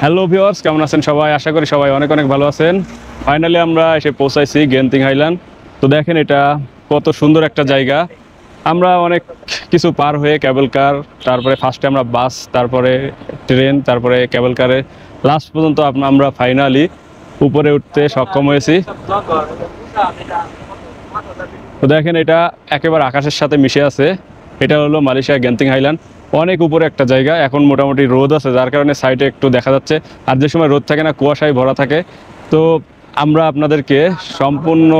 Hello viewers, কেমন আছেন সবাই? আশা করি সবাই অনেক অনেক ভালো আছেন। ফাইনালি আমরা এসে পৌঁছাইছি গেন্তিং হাইল্যান্ড। তো দেখেন এটা কত সুন্দর একটা জায়গা। আমরা অনেক কিছু পার হয়ে কেবল কার, তারপরে ফার্স্টে আমরা বাস, তারপরে ট্রেন, তারপরে কেবল কারে লাস্ট পর্যন্ত আমরা ফাইনালি উপরে উঠতে সক্ষম হয়েছি। তো দেখেন এটা একেবারে আকাশের সাথে মিশে আছে। এটা হলো মালয়েশিয়া গেন্তিং হাইল্যান্ড। অনেক উপরে একটা জায়গা। এখন মোটামুটি রোদ আছে, যার কারণে সাইডে একটু দেখা যাচ্ছে। আর যে সময় রোদ থাকে না, কুয়াশায় ভরা থাকে। তো আমরা আপনাদেরকে সম্পূর্ণ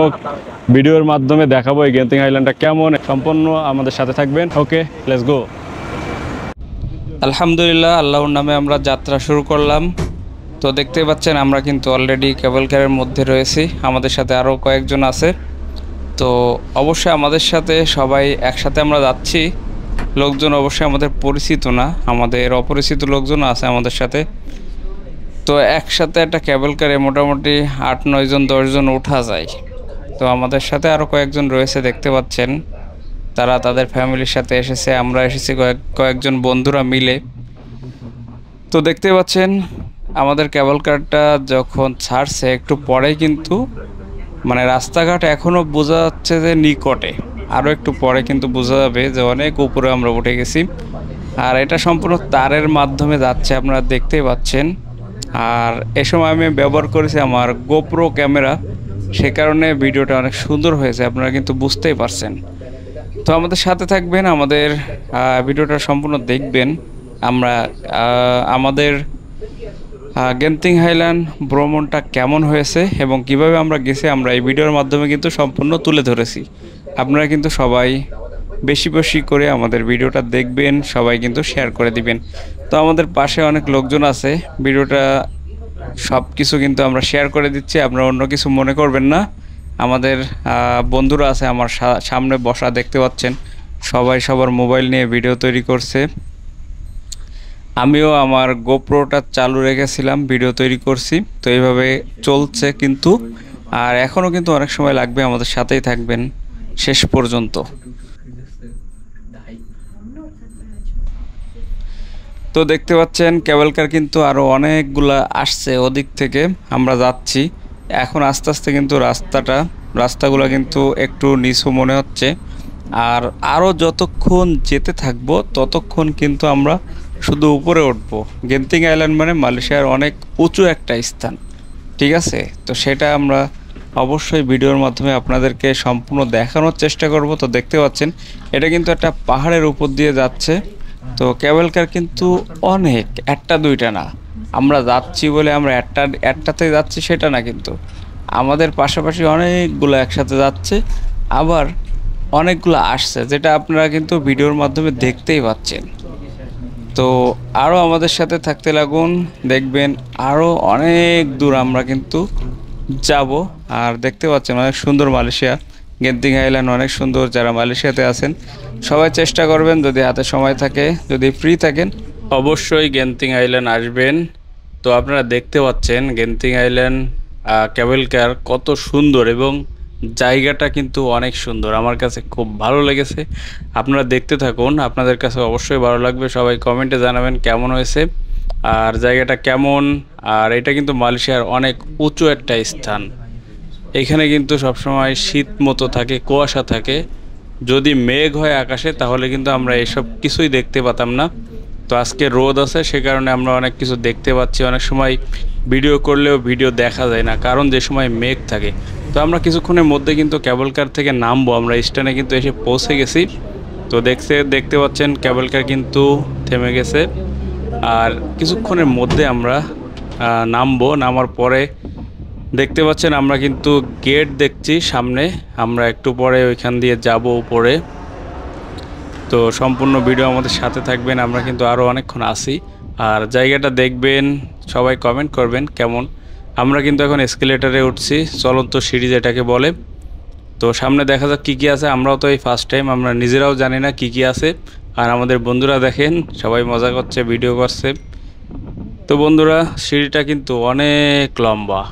ভিডিওর মাধ্যমে দেখাবো এই গেন্তিং হাইল্যান্ডটা কেমন। সম্পূর্ণ আমাদের সাথে থাকবেন। ওকে, লেটস গো। আলহামদুলিল্লাহ, আল্লাহর নামে আমরা যাত্রা শুরু করলাম। তো দেখতে পাচ্ছেন আমরা কিন্তু অলরেডি কেবল কারের মধ্যে রয়েছি। আমাদের সাথে আরও কয়েকজন আছে। তো অবশ্যই আমাদের সাথে সবাই একসাথে আমরা যাচ্ছি। লোকজন অবশ্যই আমাদের পরিচিত না, আমাদের অপরিচিত লোকজন আছে আমাদের সাথে। তো একসাথে একটা কেবল কারে মোটামুটি 8-9 জন 10 জন ওঠা যায়। তো আমাদের সাথে আরও কয়েকজন রয়েছে, দেখতে পাচ্ছেন তারা তাদের ফ্যামিলির সাথে এসেছে। আমরা এসেছি কয়েকজন বন্ধুরা মিলে। তো দেখতে পাচ্ছেন আমাদের কেবল কারটা যখন ছাড়ছে একটু পরেই কিন্তু মানে রাস্তাঘাট এখনও বোঝা যাচ্ছে যে নিকটে, আরও একটু পরে কিন্তু বোঝা যাবে যে অনেক উপরে আমরা উঠে গেছি। আর এটা সম্পূর্ণ তারের মাধ্যমে যাচ্ছে, আপনারা দেখতেই পাচ্ছেন। আর এ সময় আমি ব্যবহার করেছি আমার গোপ্রো ক্যামেরা, সে কারণে ভিডিওটা অনেক সুন্দর হয়েছে, আপনারা কিন্তু বুঝতেই পারছেন। তো আমাদের সাথে থাকবেন, আমাদের ভিডিওটা সম্পূর্ণ দেখবেন। আমরা আমাদের গেন্তিং হাইল্যান্ড ভ্রমণটা কেমন হয়েছে এবং কিভাবে আমরা গেছি আমরা এই ভিডিওর মাধ্যমে কিন্তু সম্পূর্ণ তুলে ধরেছি। আপনারা কিন্তু সবাই বেশি বেশি করে আমাদের ভিডিওটা দেখবেন, সবাই কিন্তু শেয়ার করে দিবেন। তো আমাদের পাশে অনেক লোকজন আছে, ভিডিওটা সব কিছু কিন্তু আমরা শেয়ার করে দিচ্ছি, আপনারা অন্য কিছু মনে করবেন না। আমাদের বন্ধুরা আছে আমার সামনে বসা, দেখতে পাচ্ছেন সবাই সবার মোবাইল নিয়ে ভিডিও তৈরি করছে। আমিও আমার গোপ্রোটা চালু রেখেছিলাম, ভিডিও তৈরি করছি। তো এইভাবে চলছে কিন্তু, আর এখনও কিন্তু অনেক সময় লাগবে, আমাদের সাথেই থাকবেন শেষ পর্যন্ত। তো দেখতে পাচ্ছেন কেবল কার কিন্তু আরও অনেকগুলা আসছে ওদিক থেকে, আমরা যাচ্ছি এখন আস্তে আস্তে। কিন্তু রাস্তাগুলো কিন্তু একটু নিচু মনে হচ্ছে। আর আরও যতক্ষণ যেতে থাকবো ততক্ষণ কিন্তু আমরা শুধু উপরে উঠবো। গেন্তিং আইল্যান্ড মানে মালয়েশিয়ার অনেক উঁচু একটা স্থান, ঠিক আছে? তো সেটা আমরা অবশ্যই ভিডিওর মাধ্যমে আপনাদেরকে সম্পূর্ণ দেখানোর চেষ্টা করব। তো দেখতে পাচ্ছেন এটা কিন্তু একটা পাহাড়ের উপর দিয়ে যাচ্ছে। তো কেবল কার কিন্তু অনেক, একটা দুইটা না, আমরা যাচ্ছি বলে আমরা একটাতে যাচ্ছি সেটা না, কিন্তু আমাদের পাশাপাশি অনেকগুলো একসাথে যাচ্ছে, আবার অনেকগুলো আসছে, যেটা আপনারা কিন্তু ভিডিওর মাধ্যমে দেখতেই পাচ্ছেন। তো আরও আমাদের সাথে থাকতে লাগুন, দেখবেন আরও অনেক দূর আমরা কিন্তু যাব। আর দেখতে পাচ্ছেন অনেক সুন্দর মালয়েশিয়া, গেন্তিং আইল্যান্ড অনেক সুন্দর। যারা মালয়েশিয়াতে আছেন সবাই চেষ্টা করবেন, যদি হাতে সময় থাকে, যদি ফ্রি থাকেন, অবশ্যই গেন্তিং আইল্যান্ড আসবেন। তো আপনারা দেখতে পাচ্ছেন গেন্তিং আইল্যান্ড কেবল কার কত সুন্দর, এবং জায়গাটা কিন্তু অনেক সুন্দর, আমার কাছে খুব ভালো লেগেছে। আপনারা দেখতে থাকুন, আপনাদের কাছে অবশ্যই ভালো লাগবে। সবাই কমেন্টে জানাবেন কেমন হয়েছে আর জায়গাটা কেমন। আর এটা কিন্তু মালয়েশিয়ার অনেক উঁচু একটা স্থান, এখানে কিন্তু সবসময় শীত মতো থাকে, কুয়াশা থাকে। যদি মেঘ হয় আকাশে তাহলে কিন্তু আমরা এসব কিছুই দেখতে পেতাম না। তো আজকে রোদ আছে, সে কারণে আমরা অনেক কিছু দেখতে পাচ্ছি। অনেক সময় ভিডিও করলেও ভিডিও দেখা যায় না, কারণ যে সময় মেঘ থাকে। তো আমরা কিছুক্ষণের মধ্যে কিন্তু কেবল কার থেকে নামবো, আমরা স্ট্যান্ডে কিন্তু এসে পৌঁছে গেছি। তো দেখতে পাচ্ছেন কেবল কার কিন্তু থেমে গেছে, আর কিছুক্ষণের মধ্যে আমরা নামবো। নামার পরে দেখতে পাচ্ছেন আমরা কিন্তু গেট দেখছি সামনে, আমরা একটু পরে ওইখান দিয়ে যাব উপরে। তো সম্পূর্ণ ভিডিও আমাদের সাথে থাকবেন, আমরা কিন্তু আরও অনেকক্ষণ আসি। আর জায়গাটা দেখবেন, সবাই কমেন্ট করবেন কেমন। আমরা কিন্তু এখন এসকেলেটারে উঠছি, চলন্ত সিঁড়ি যেটাকে বলে। তো সামনে দেখা যাক কী কী আছে, আমরাও তো এই ফার্স্ট টাইম, আমরা নিজেরাও জানি না কী কী আছে। আর আমাদের বন্ধুরা দেখেন সবাই মজা করছে, ভিডিও করছে। তো বন্ধুরা, সিঁড়িটা কিন্তু অনেক লম্বা,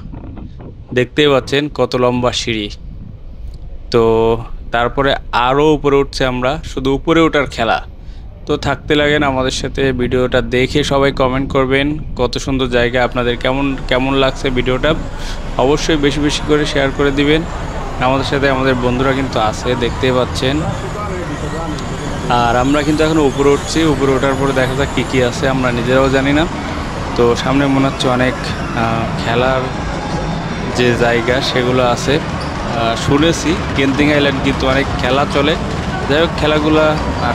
দেখতেই পাচ্ছেন কত লম্বা সিঁড়ি। তো তারপরে আরও উপরে উঠছে আমরা, শুধু উপরে ওঠার খেলা। তো থাকতে লাগেন আমাদের সাথে, ভিডিওটা দেখে সবাই কমেন্ট করবেন কত সুন্দর জায়গা, আপনাদের কেমন কেমন লাগছে ভিডিওটা। অবশ্যই বেশি বেশি করে শেয়ার করে দিবেন। আমাদের সাথে আমাদের বন্ধুরা কিন্তু আছে, দেখতেই পাচ্ছেন। আর আমরা কিন্তু এখন উপরে উঠছি, উপরে ওঠার পরে দেখা যাক কী কী আছে, আমরা নিজেরাও জানি না। তো সামনে মনে হচ্ছে অনেক খেলার যে জায়গা সেগুলো আছে। শুনেছি গেন্টিং আইল্যান্ড কিন্তু অনেক খেলা চলে, যাই হোক খেলাগুলা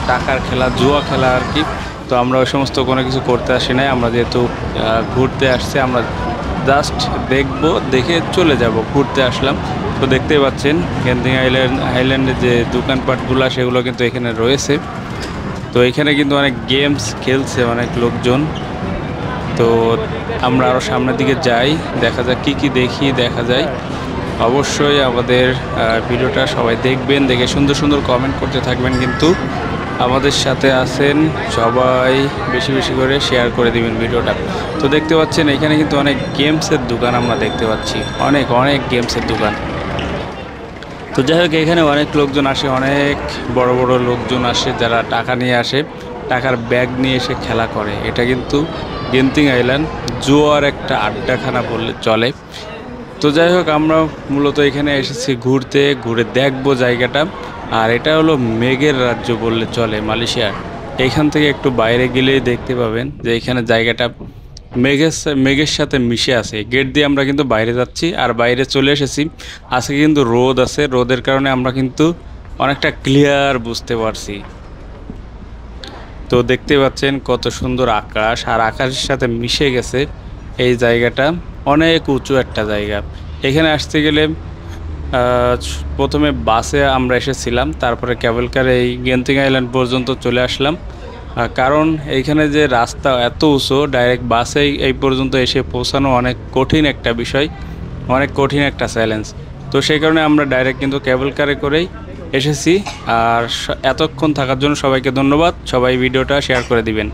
টাকার খেলা, জুয়া খেলা আর কি। তো আমরা ওই সমস্ত কোনো কিছু করতে আসি নাই, আমরা যেহেতু ঘুরতে আসছি, আমরা জাস্ট দেখবো, দেখে চলে যাব, ঘুরতে আসলাম। তো দেখতেই পাচ্ছেন গেন্টিং আইল্যান্ডের যে দোকানপাটগুলো সেগুলো কিন্তু এখানে রয়েছে। তো এখানে কিন্তু অনেক গেমস খেলছে অনেক লোকজন। তো আমরা আরও সামনের দিকে যাই, দেখা যাক কী কী দেখি, দেখা যায়। অবশ্যই আমাদের ভিডিওটা সবাই দেখবেন, দেখে সুন্দর সুন্দর কমেন্ট করতে থাকবেন। কিন্তু আমাদের সাথে আছেন সবাই, বেশি বেশি করে শেয়ার করে দিবেন ভিডিওটা। তো দেখতে পাচ্ছেন এখানে কিন্তু অনেক গেমসের দোকান আমরা দেখতে পাচ্ছি, অনেক অনেক গেমসের দোকান। তো যাই হোক এখানে অনেক লোকজন আসে, অনেক বড় বড় লোকজন আসে যারা টাকা নিয়ে আসে, টাকার ব্যাগ নিয়ে এসে খেলা করে। এটা কিন্তু গেন্টিং আইল্যান্ড জুয়ার একটা আড্ডাখানা বললে চলে। তো যাই হোক আমরা মূলত এখানে এসেছি ঘুরতে, ঘুরে দেখবো জায়গাটা। আর এটা হলো মেঘের রাজ্য বললে চলে মালয়েশিয়ার। এখান থেকে একটু বাইরে গেলেই দেখতে পাবেন যে এখানে জায়গাটা মেঘের সাথে মিশে আছে। গেট দিয়ে আমরা কিন্তু বাইরে যাচ্ছি, আর বাইরে চলে এসেছি। আজকে কিন্তু রোদ আছে, রোদের কারণে আমরা কিন্তু অনেকটা ক্লিয়ার বুঝতে পারছি। তো দেখতে পাচ্ছেন কত সুন্দর আকাশ, আর আকাশের সাথে মিশে গেছে এই জায়গাটা। অনেক উঁচু একটা জায়গা। এখানে আসতে গেলে প্রথমে বাসে আমরা এসেছিলাম, তারপরে কেবল কারে এই গেন্টিং আইল্যান্ড পর্যন্ত চলে আসলাম। কারণ এইখানে যে রাস্তা এত উঁচু, ডাইরেক্ট বাসেই এই পর্যন্ত এসে পৌঁছানো অনেক কঠিন একটা বিষয়, অনেক কঠিন একটা চ্যালেঞ্জ। তো সেই কারণে আমরা ডাইরেক্ট কিন্তু কেবল কারে করেই এসেছি। আর এতক্ষণ থাকার জন্য সবাইকে ধন্যবাদ, সবাই ভিডিওটা শেয়ার করে দিবেন।